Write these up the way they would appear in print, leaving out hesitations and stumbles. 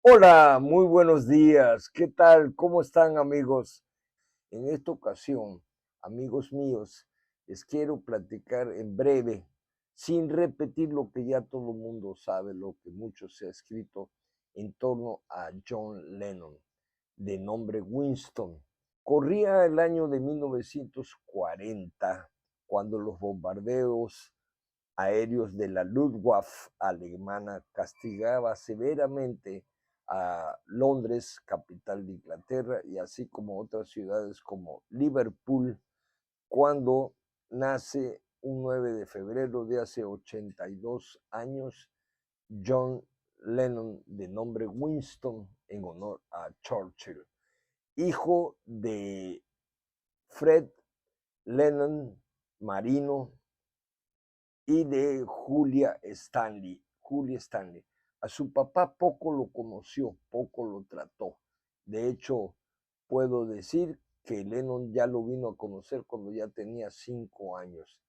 Hola, muy buenos días. ¿Qué tal? ¿Cómo están, amigos? En esta ocasión, amigos míos, les quiero platicar en breve, sin repetir lo que ya todo el mundo sabe, lo que mucho se ha escrito en torno a John Lennon, de nombre Winston. Corría el año de 1940, cuando los bombardeos aéreos de la Luftwaffe alemana castigaba severamente a Londres, capital de Inglaterra, y así como otras ciudades como Liverpool, cuando nace un 9 de febrero de hace 82 años John Lennon, de nombre Winston, en honor a Churchill, hijo de Fred Lennon, marino, y de Julia Stanley. Julia Stanley. A su papá poco lo conoció, poco lo trató. De hecho, puedo decir que Lennon ya lo vino a conocer cuando ya tenía 5 años.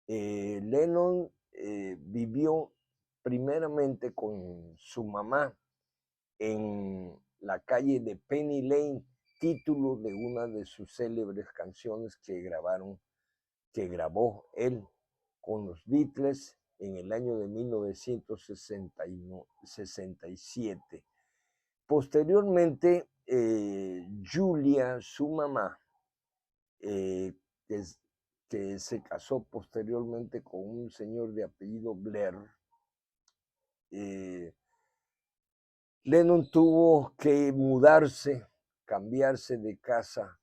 Lennon vivió primeramente con su mamá en la calle de Penny Lane, título de una de sus célebres canciones que grabó él con los Beatles en el año de 1967. Posteriormente, Julia, su mamá, eh, que, que se casó posteriormente con un señor de apellido Blair, eh, Lennon tuvo que mudarse, cambiarse de casa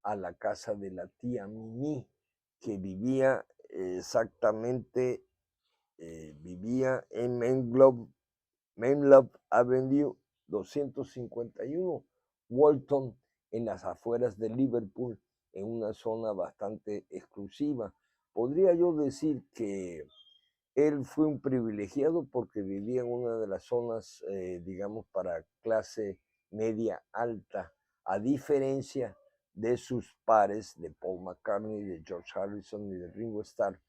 a la casa de la tía Mimi, que vivía exactamente vivía en Menlove Avenue 251, Walton, en las afueras de Liverpool, en una zona bastante exclusiva. Podría yo decir que él fue un privilegiado porque vivía en una de las zonas, digamos, para clase media alta, a diferencia de sus pares, de Paul McCartney, de George Harrison y de Ringo Starr,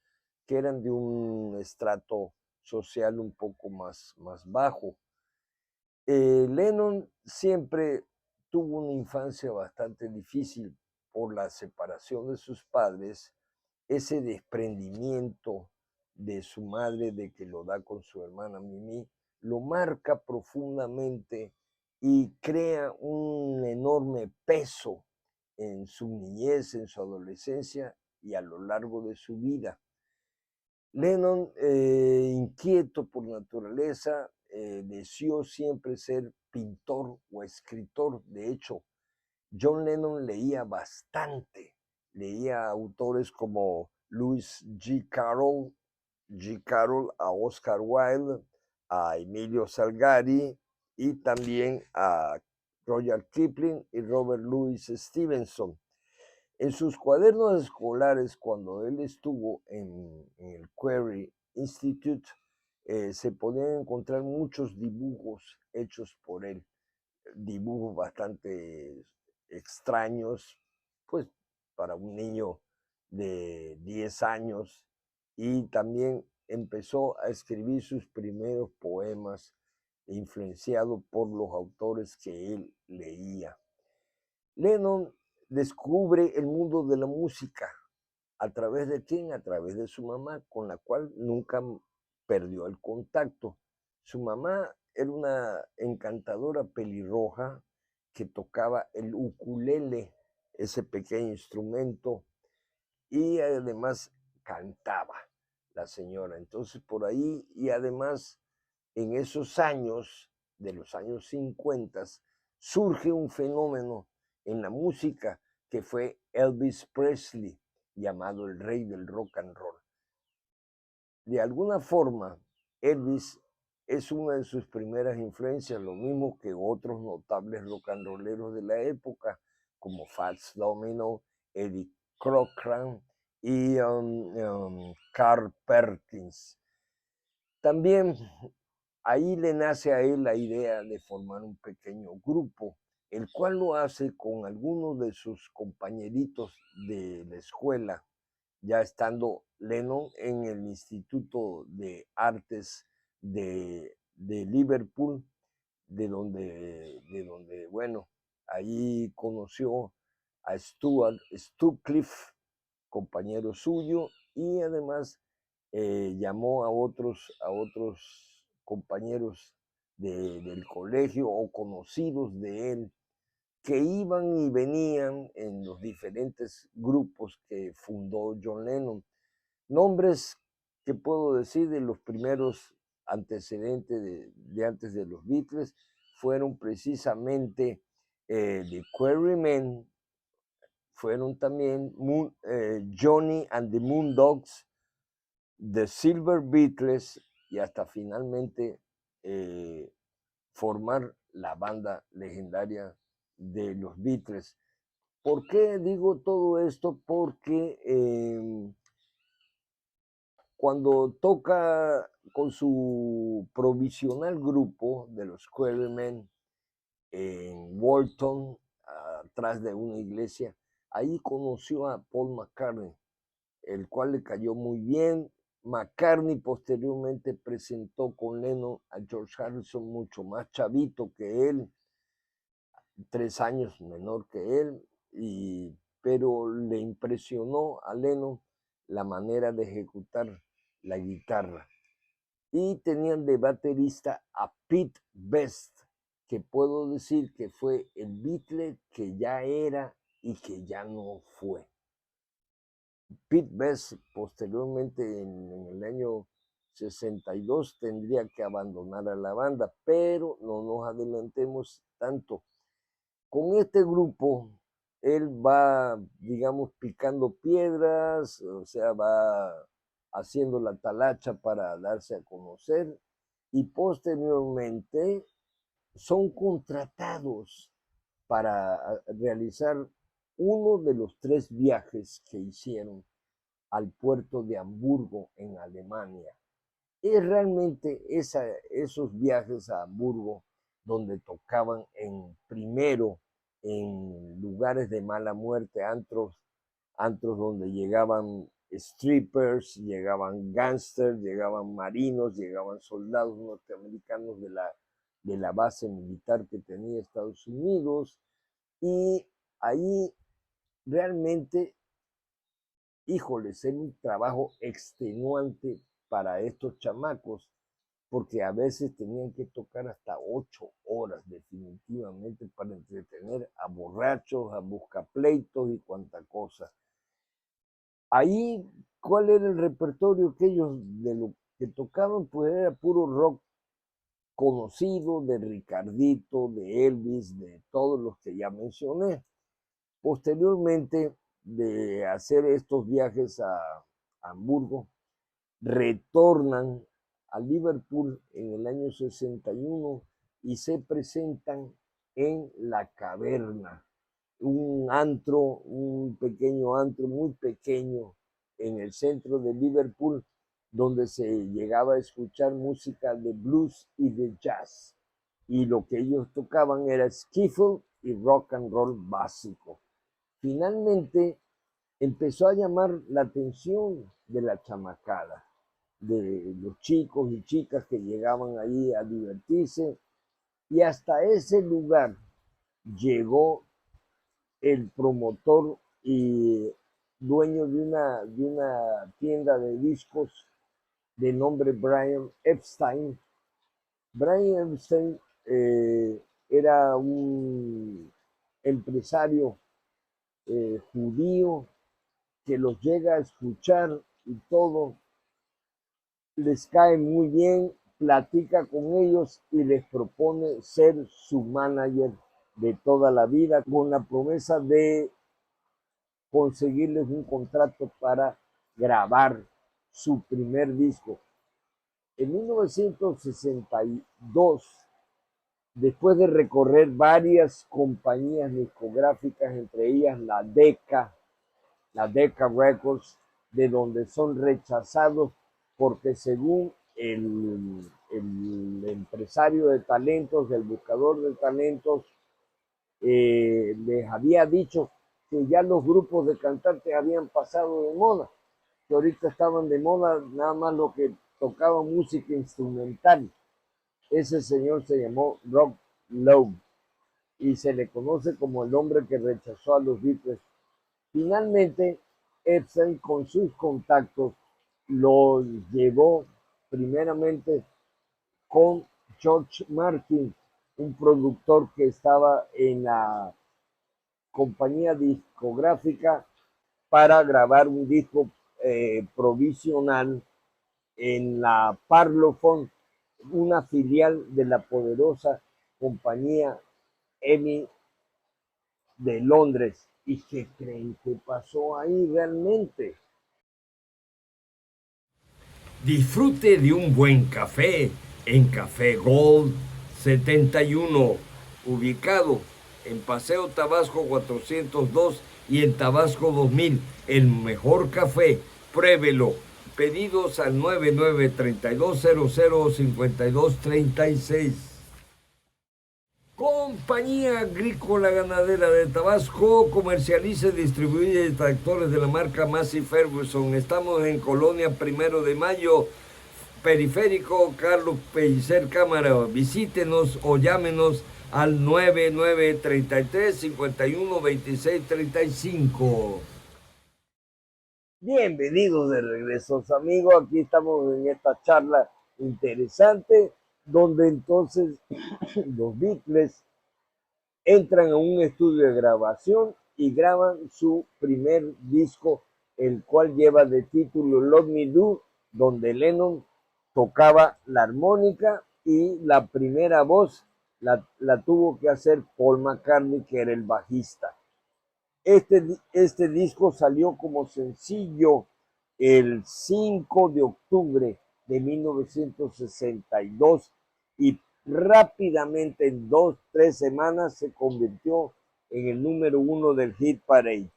que eran de un estrato social un poco más bajo. Lennon siempre tuvo una infancia bastante difícil por la separación de sus padres, ese desprendimiento de su madre, de que lo da con su hermana Mimi, lo marca profundamente y crea un enorme peso en su niñez, en su adolescencia y a lo largo de su vida. Lennon, inquieto por naturaleza, deseó siempre ser pintor o escritor. De hecho, John Lennon leía bastante, leía autores como Lewis G. Carroll, a Oscar Wilde, a Emilio Salgari y también a Roger Kipling y Robert Louis Stevenson. En sus cuadernos escolares, cuando él estuvo en el Quarry Institute, se podían encontrar muchos dibujos hechos por él, dibujos bastante extraños, pues para un niño de 10 años, y también empezó a escribir sus primeros poemas influenciado por los autores que él leía. Lennon descubre el mundo de la música. ¿A través de quién? A través de su mamá, con la cual nunca perdió el contacto. Su mamá era una encantadora pelirroja que tocaba el ukulele, ese pequeño instrumento, y además cantaba la señora. Entonces por ahí, y además en esos años, de los años 50, surge un fenómeno en la música que fue Elvis Presley, llamado el rey del rock and roll. De alguna forma, Elvis es una de sus primeras influencias, lo mismo que otros notables rock and rolleros de la época, como Fats Domino, Eddie Cochran y Carl Perkins. También ahí le nace a él la idea de formar un pequeño grupo, el cual lo hace con algunos de sus compañeritos de la escuela, ya estando Lennon en el Instituto de Artes de Liverpool, bueno, ahí conoció a Stu Cliff, compañero suyo, y además llamó a otros compañeros del colegio o conocidos de él que iban y venían en los diferentes grupos que fundó John Lennon. Nombres que puedo decir de los primeros antecedentes de antes de los Beatles fueron precisamente The Quarrymen, fueron también Johnny and the Moondogs, The Silver Beatles y hasta finalmente formar la banda legendaria de los Beatles. ¿Por qué digo todo esto? Porque cuando toca con su provisional grupo de los Quarrymen en Walton, atrás de una iglesia, ahí conoció a Paul McCartney, el cual le cayó muy bien. McCartney posteriormente presentó con Lennon a George Harrison, mucho más chavito que él, 3 años menor que él, pero le impresionó a Lennon la manera de ejecutar la guitarra. Y tenían de baterista a Pete Best, que puedo decir que fue el Beatle que ya era y que ya no fue. Pete Best posteriormente en el año 62 tendría que abandonar a la banda, pero no nos adelantemos tanto. Con este grupo, él va, digamos, picando piedras, o sea, va haciendo la talacha para darse a conocer y posteriormente son contratados para realizar uno de los 3 viajes que hicieron al puerto de Hamburgo en Alemania. Y realmente esos viajes a Hamburgo, donde tocaban primero en lugares de mala muerte, antros donde llegaban strippers, llegaban gangsters, llegaban marinos, llegaban soldados norteamericanos de la base militar que tenía Estados Unidos, y ahí realmente, híjoles, era un trabajo extenuante para estos chamacos, porque a veces tenían que tocar hasta 8 horas definitivamente para entretener a borrachos, a buscapleitos y cuanta cosa. Ahí, ¿cuál era el repertorio que ellos de lo que tocaban? Pues era puro rock conocido, de Ricardito, de Elvis, de todos los que ya mencioné. Posteriormente de hacer estos viajes a Hamburgo, retornan a Liverpool en el año 61 y se presentan en La Caverna, un pequeño antro muy pequeño en el centro de Liverpool, donde se llegaba a escuchar música de blues y de jazz. Y lo que ellos tocaban era skiffle y rock and roll básico. Finalmente empezó a llamar la atención de la chamacada, de los chicos y chicas que llegaban ahí a divertirse, y hasta ese lugar llegó el promotor y dueño de una tienda de discos de nombre Brian Epstein. Brian Epstein era un empresario judío que los llega a escuchar y todo les cae muy bien, platica con ellos y les propone ser su manager de toda la vida, con la promesa de conseguirles un contrato para grabar su primer disco. En 1962, después de recorrer varias compañías discográficas, entre ellas la Decca Records, de donde son rechazados porque según el empresario de talentos, el buscador de talentos, les había dicho que ya los grupos de cantantes habían pasado de moda, que ahorita estaban de moda nada más lo que tocaba música instrumental. Ese señor se llamó Rob Love y se le conoce como el hombre que rechazó a los Beatles. Finalmente, Epstein con sus contactos los llevó primeramente con George Martin, un productor que estaba en la compañía discográfica para grabar un disco provisional en la Parlophone, una filial de la poderosa compañía EMI de Londres. ¿Y qué creen que pasó ahí realmente? Disfrute de un buen café en Café Gold 71, ubicado en Paseo Tabasco 402 y en Tabasco 2000. El mejor café, pruébelo. Pedidos al 9932005236. Compañía Agrícola Ganadera de Tabasco comercializa y distribuye tractores de la marca Massey Ferguson. Estamos en Colonia Primero de Mayo, Periférico Carlos Pellicer Cámara. Visítenos o llámenos al 9933-512635. Bienvenidos de regreso, amigos. Aquí estamos en esta charla interesante donde entonces los Beatles entran a un estudio de grabación y graban su primer disco, el cual lleva de título Love Me Do, donde Lennon tocaba la armónica y la primera voz la tuvo que hacer Paul McCartney, que era el bajista. Este disco salió como sencillo el 5 de octubre de 1962 y rápidamente en 2, 3 semanas se convirtió en el número 1 del Hit Parade.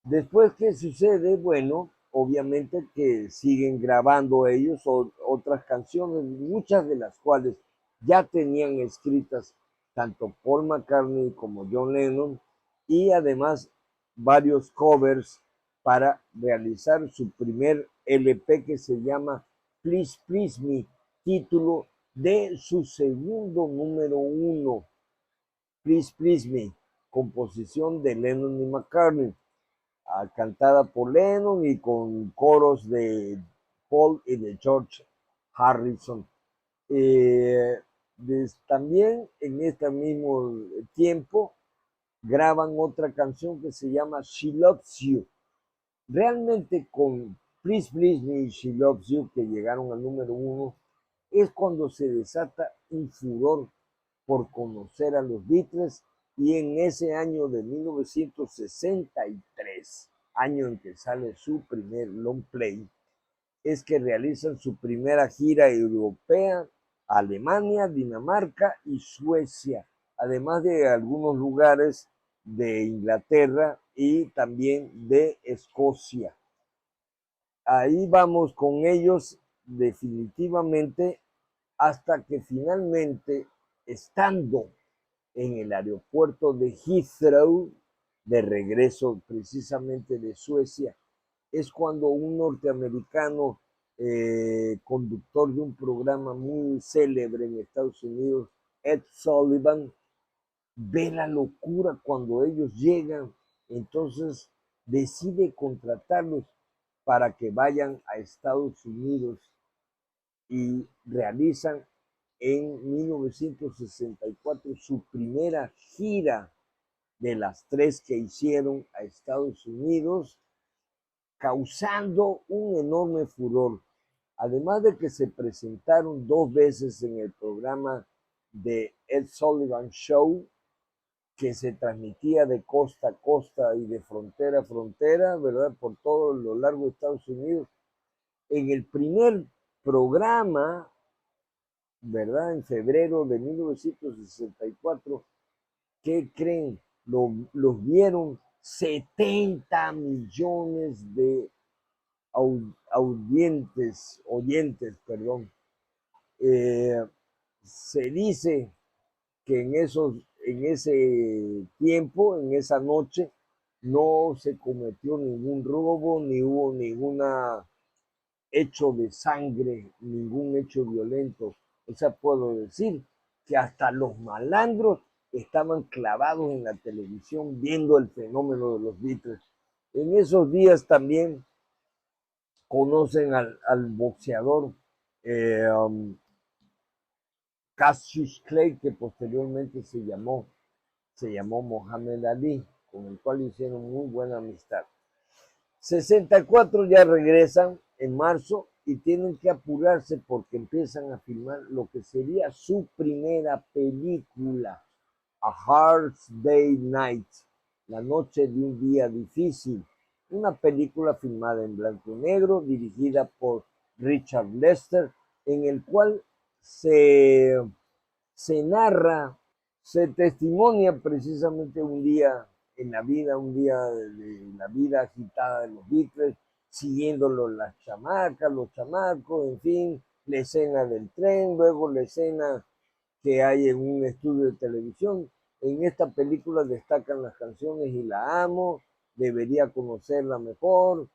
Después, ¿qué sucede? Bueno, obviamente que siguen grabando ellos otras canciones, muchas de las cuales ya tenían escritas tanto Paul McCartney como John Lennon y además varios covers para realizar su primer LP que se llama Please Please Me, título de su segundo número 1, Please Please Me, composición de Lennon y McCartney, cantada por Lennon y con coros de Paul y de George Harrison. Eh, También en este mismo tiempo graban otra canción que se llama She Loves You. Realmente con Please Please Me y She Loves You, que llegaron al número 1, es cuando se desata un furor por conocer a los Beatles y en ese año de 1963, año en que sale su primer long play, es que realizan su primera gira europea, Alemania, Dinamarca y Suecia, además de algunos lugares de Inglaterra y también de Escocia. Ahí vamos con ellos definitivamente hasta que finalmente, estando en el aeropuerto de Heathrow, de regreso precisamente de Suecia, es cuando un norteamericano, conductor de un programa muy célebre en Estados Unidos, Ed Sullivan, ve la locura cuando ellos llegan, entonces decide contratarlos para que vayan a Estados Unidos y realizan en 1964 su primera gira de las 3 que hicieron a Estados Unidos, causando un enorme furor. Además de que se presentaron 2 veces en el programa de Ed Sullivan Show, que se transmitía de costa a costa y de frontera a frontera, ¿verdad? Por todo lo largo de Estados Unidos. En el primer programa, ¿verdad? En febrero de 1964, ¿qué creen? Los vieron 70 millones de oyentes, perdón. Eh, Se dice que en ese tiempo, en esa noche, no se cometió ningún robo, ni hubo ningún hecho de sangre, ningún hecho violento. O sea, puedo decir que hasta los malandros estaban clavados en la televisión viendo el fenómeno de los Beatles. En esos días también conocen al boxeador Cassius Clay, que posteriormente se llamó Mohamed Ali, con el cual hicieron muy buena amistad. 64 ya regresan en marzo y tienen que apurarse porque empiezan a filmar lo que sería su primera película, A Hard Day Night, la noche de un día difícil, una película filmada en blanco y negro, dirigida por Richard Lester, en el cual se narra, se testimonia precisamente un día en la vida, un día de la vida agitada de los Beatles, siguiéndolo las chamacas, los chamacos, en fin, la escena del tren, luego la escena que hay en un estudio de televisión. En esta película destacan las canciones Y la amo, Debería conocerla mejor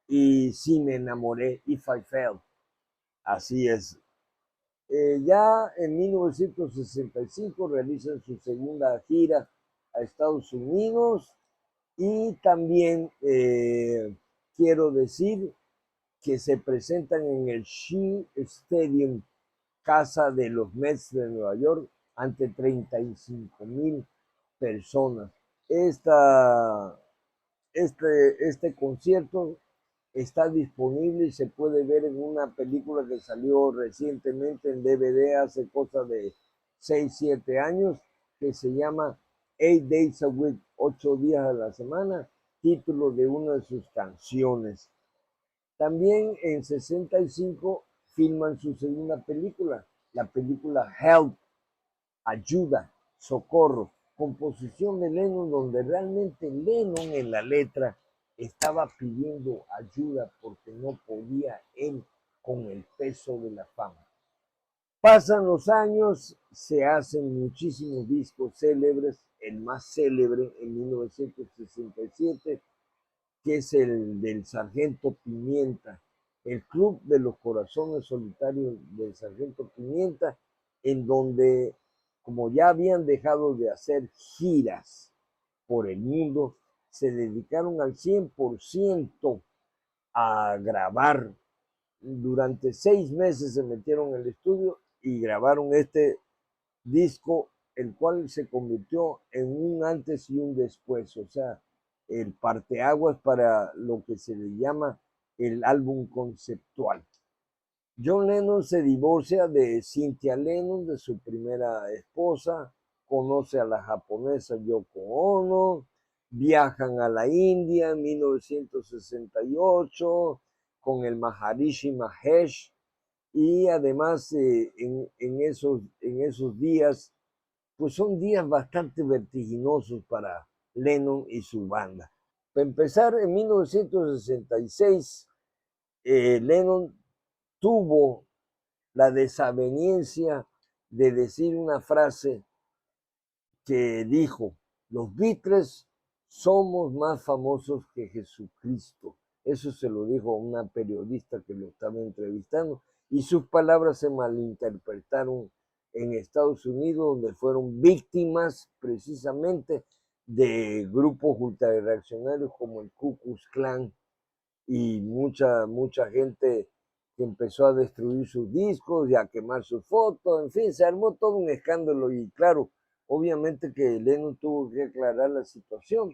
y Sí me enamoré, If I Fell. Así es. Ya en 1965 realizan su segunda gira a Estados Unidos y también quiero decir que se presentan en el Shea Stadium, casa de los Mets de Nueva York, ante 35,000 personas. Este concierto está disponible y se puede ver en una película que salió recientemente en DVD hace cosa de 6, 7 años, que se llama 8 Days a Week, 8 días a la semana, título de una de sus canciones. También en 65 filman su segunda película, la película Help, Ayuda, Socorro, composición de Lennon, donde realmente Lennon en la letra estaba pidiendo ayuda porque no podía él con el peso de la fama. Pasan los años, se hacen muchísimos discos célebres, el más célebre en 1967, que es el del Sargento Pimienta, el Club de los Corazones Solitarios del Sargento Pimienta, en donde, como ya habían dejado de hacer giras por el mundo, se dedicaron al 100% a grabar. Durante 6 meses se metieron en el estudio y grabaron este disco, el cual se convirtió en un antes y un después, o sea, el parteaguas para lo que se le llama el álbum conceptual. John Lennon se divorcia de Cynthia Lennon, de su primera esposa, conoce a la japonesa Yoko Ono, viajan a la India en 1968 con el Maharishi Mahesh y además en esos días, pues son días bastante vertiginosos para Lennon y su banda. Para empezar, en 1966, Lennon tuvo la desaveniencia de decir una frase que dijo: los Beatles somos más famosos que Jesucristo. Eso se lo dijo a una periodista que lo estaba entrevistando y sus palabras se malinterpretaron en Estados Unidos, donde fueron víctimas precisamente de grupos ultrarreaccionarios como el Ku Klux Klan y mucha gente que empezó a destruir sus discos y a quemar sus fotos, en fin, se armó todo un escándalo y claro, obviamente que Lennon tuvo que aclarar la situación,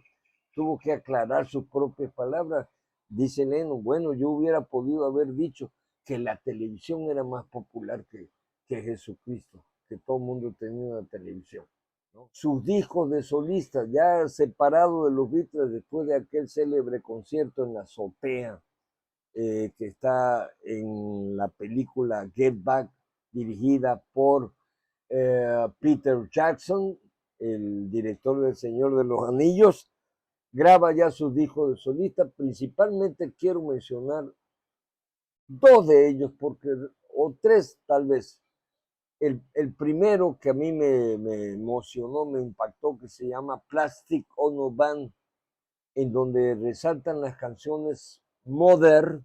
tuvo que aclarar sus propias palabras. Dice Lennon, bueno, yo hubiera podido haber dicho que la televisión era más popular que Jesucristo, que todo el mundo tenía una televisión, ¿no? Sus discos de solista, ya separado de los Beatles después de aquel célebre concierto en la azotea, que está en la película Get Back, dirigida por Peter Jackson, el director del Señor de los Anillos, graba ya sus discos de solista. Principalmente quiero mencionar 2 de ellos, o 3 tal vez. El primero que a mí me emocionó, me impactó, que se llama Plastic Ono Band, en donde resaltan las canciones Mother,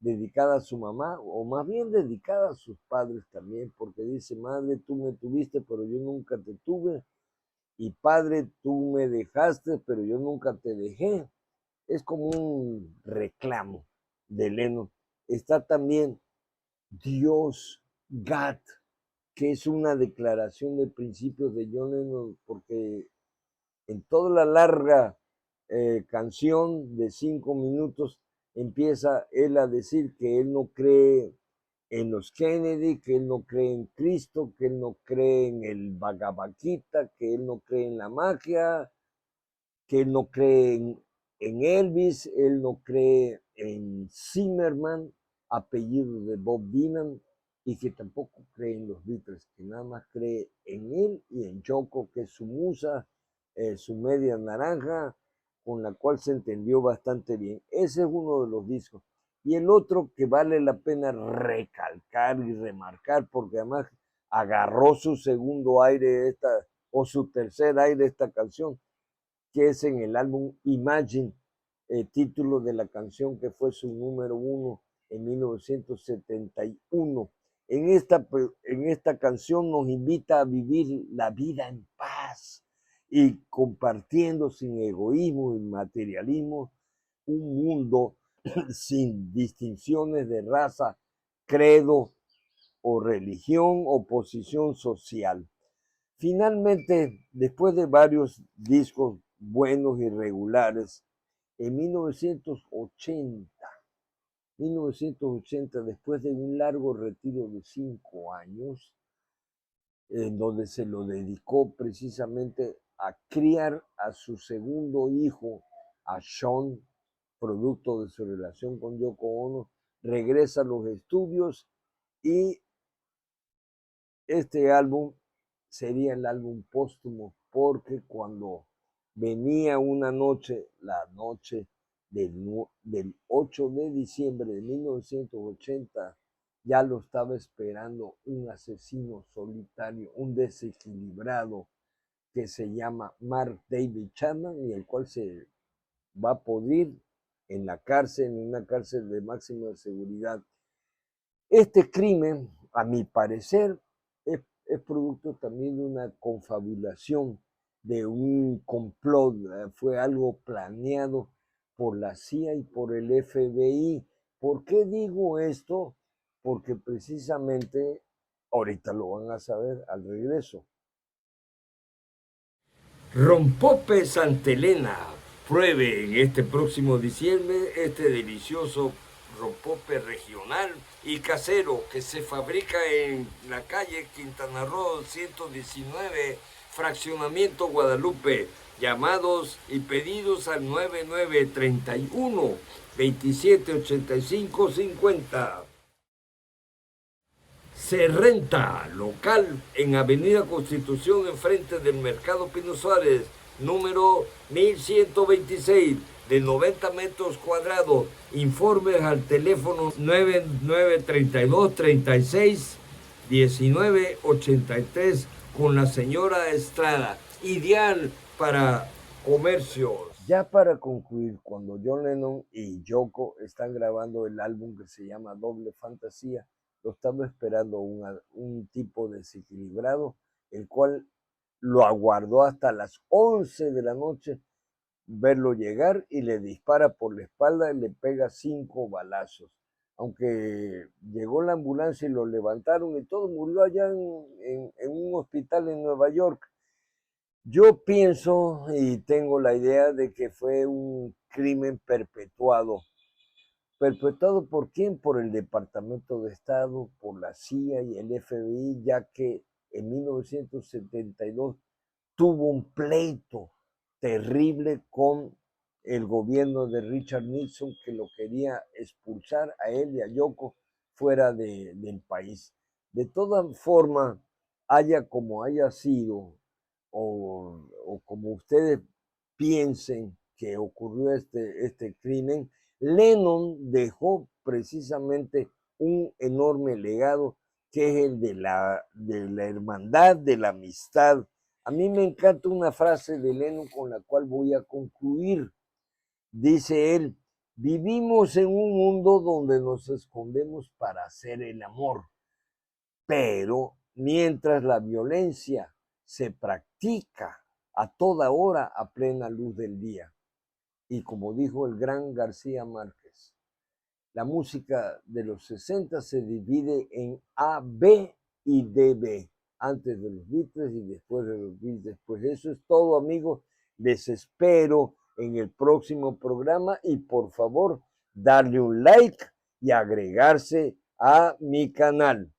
dedicada a su mamá, o más bien dedicada a sus padres también, porque dice, madre, tú me tuviste, pero yo nunca te tuve, y padre, tú me dejaste, pero yo nunca te dejé. Es como un reclamo de Lennon. Está también Dios, God, que es una declaración de principios de John Lennon, porque en toda la larga canción de 5 minutos empieza él a decir que él no cree en los Kennedy, que él no cree en Cristo, que él no cree en el Bhagavad Gita, que él no cree en la magia, que él no cree en Elvis, él no cree en Zimmerman, apellido de Bob Dylan, y que tampoco cree en los Beatles, que nada más cree en él y en Yoko, que es su musa, su media naranja, con la cual se entendió bastante bien. Ese es uno de los discos. Y el otro que vale la pena recalcar y remarcar, porque además agarró su segundo aire o su tercer aire esta canción, que es en el álbum Imagine, título de la canción que fue su número 1 en 1971. En esta canción nos invita a vivir la vida en paz y compartiendo sin egoísmo y materialismo un mundo sin distinciones de raza, credo o religión o posición social. Finalmente, después de varios discos buenos y regulares, en 1980, después de un largo retiro de 5 años, en donde se lo dedicó precisamente a criar a su segundo hijo, a Sean, producto de su relación con Yoko Ono, regresa a los estudios y este álbum sería el álbum póstumo, porque cuando venía una noche, la noche del 8 de diciembre de 1980, ya lo estaba esperando un asesino solitario, un desequilibrado que se llama Mark David Chapman, y el cual se va a pudrir en la cárcel, en una cárcel de máxima seguridad. Este crimen, a mi parecer, es producto también de una confabulación, de un complot, fue algo planeado por la CIA y por el FBI. ¿Por qué digo esto? Porque precisamente, ahorita lo van a saber al regreso. Rompope Santa Elena. Pruebe en este próximo diciembre este delicioso rompope regional y casero que se fabrica en la calle Quintana Roo 119, Fraccionamiento Guadalupe. Llamados y pedidos al 9931 278550. Se renta local en Avenida Constitución, enfrente del Mercado Pino Suárez, número 1126, de 90 metros cuadrados. Informes al teléfono 9932 36 1983 con la señora Estrada. Ideal para comercios. Ya para concluir, cuando John Lennon y Yoko están grabando el álbum que se llama Doble Fantasía, lo estaba esperando un tipo desequilibrado, el cual lo aguardó hasta las 11 de la noche, verlo llegar, y le dispara por la espalda y le pega 5 balazos. Aunque llegó la ambulancia y lo levantaron y todo, murió allá en un hospital en Nueva York. Yo pienso y tengo la idea de que fue un crimen perpetuado. ¿Perpetuado por quién? Por el Departamento de Estado, por la CIA y el FBI, ya que en 1972 tuvo un pleito terrible con el gobierno de Richard Nixon, que lo quería expulsar a él y a Yoko fuera del país. De todas formas, haya como haya sido, o como ustedes piensen que ocurrió este crimen, Lennon dejó precisamente un enorme legado, que es el de la hermandad, de la amistad. A mí me encanta una frase de Lennon con la cual voy a concluir. Dice él Vivimos en un mundo donde nos escondemos para hacer el amor, pero mientras la violencia se practica a toda hora a plena luz del día. Y como dijo el gran García Márquez, la música de los 60 se divide en A, B y DB, antes de los Beatles y después de los Beatles. Pues eso es todo, amigos. Les espero en el próximo programa y por favor, darle un like y agregarse a mi canal.